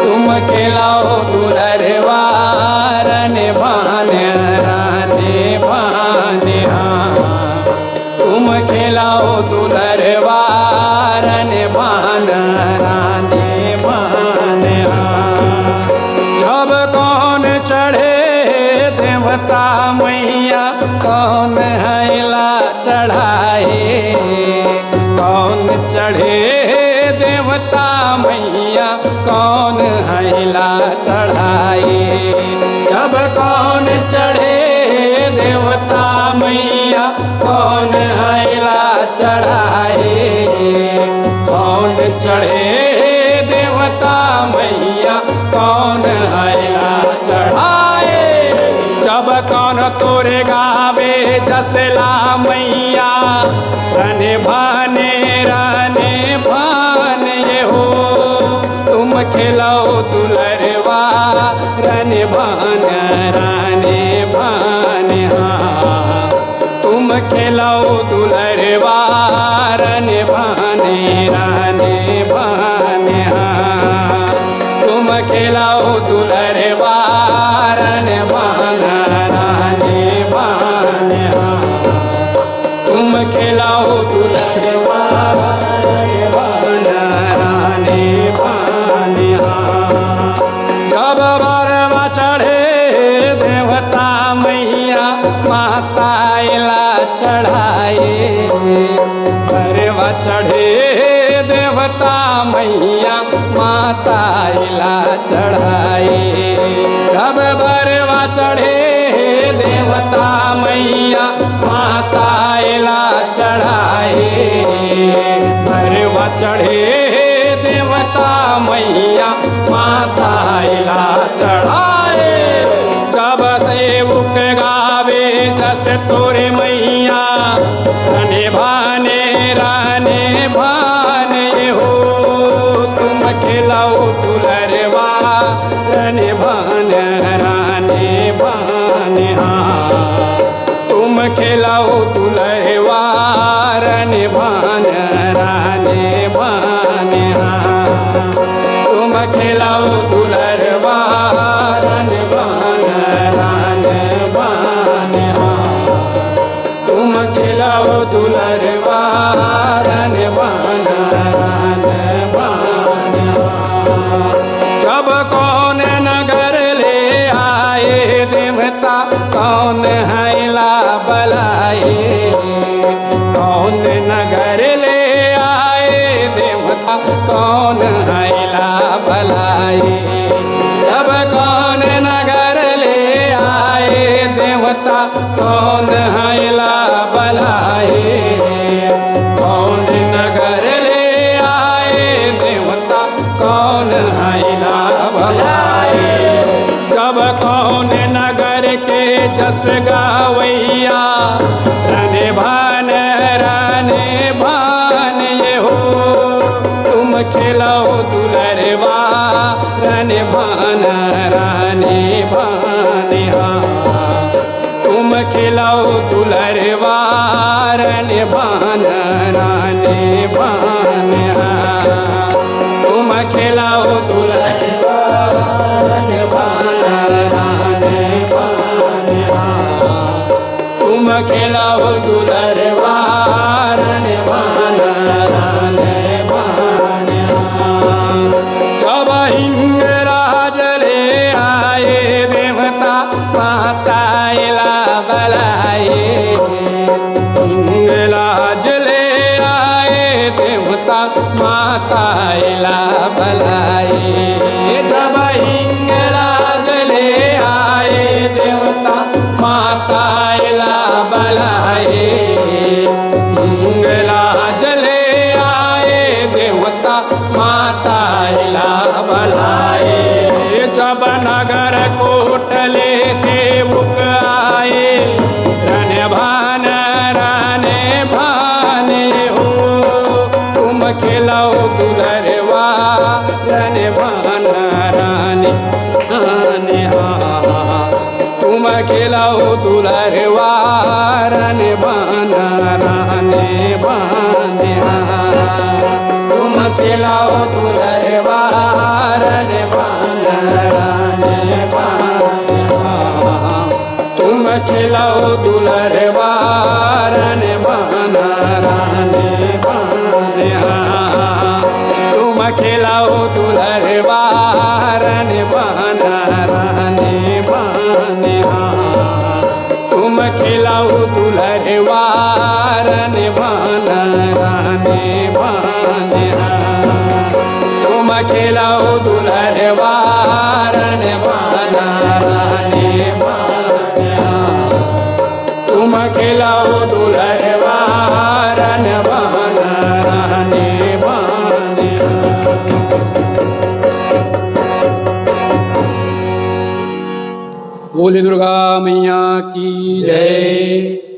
तुम खिलाओ दुलरवा रन भान राने भान तुम खिलाओ दुलरवा रन भान राने भान जब कौन चढ़े देवता मैया कौन हैला चढ़ाए कौन चढ़े देवता मैया कौन हैला चढ़ाए जब कौन चढ़े देवता मैया कौन हैला चढ़ाए कौन चढ़े देवता मैया कौन हैला चढ़ाए जब कौन तोरे गावे जसला मैया रने भाने ये हो तुम खिलाओ दुलरवा रन भान राने भान तुम खिलाओ दुलरवा रन भाने राने भान तुम खिलाओ दुलरवा रन भान राने भान तुम खिलाओ दुलरवा जब बरवा चढ़े देवता मैया माता इला चढ़ाए बरवा चढ़े देवता मैया माता इला चढ़ाए जब बरवा चढ़े देवता मैया माता इला चढ़ाए बरवा चढ़े देवता मैया माता इला चढ़ाए जब सेवक गावे जस तोरे मैया रने भाने ये हो तुम खिलाओ दुलरवा रने भान राने भान तुम खिलाओ दुलरवा रने भान राने भान तुम खिलाओ दुलरवा रन भान तुम खिलाओ दुलरवा रन भान जब कौन नगर ले आए देवता कौन हैला बलाए कौन नगर ले आए देवता कौन हैला बलाए जब कौन नगर ले आए देवता कौन हैला बलाए कौन नगर ले आए देवता कौन हैला बलाए जब कौन नगर के जस गावैया रने भान ये हो तुम खिलाओ दुलरवा रन भान राने भान तुम खिलाओ दुलरवा रन भान राने भान तुम खिलाओ दुलरवा रन भान राने भान तुम खिलाओ दुलरवा रन भान राने भान जब हिंगराज ले आए देवता माता इला बलाए हिंगराज ले आए देवता माता इला बलाए जब हिंगराज ले आए देवता माता इला बलाए हिंगराज ले आए देवता माता इला बलाए जब नगर कोटले सेवक आए रन भान हो तुम खिलाओ दुलरवा रन भान राने तुम खिलाओ दुलरवा रन भान राने तुम खिलाओ दुलरवा रन बन रानी बन तुम खिलाओ दुलरवा रन बन रानी बन तुम खिलाओ दुलरवा रन बन रानी बन तुम खिलाओ दुलरवा रन बन रानी बन तुम खिलाओ दुलरवा रन बन रानी बन तुम खिलाओ दुलरवा रन बन रानी बन बोले दुर्गा मैया की जय।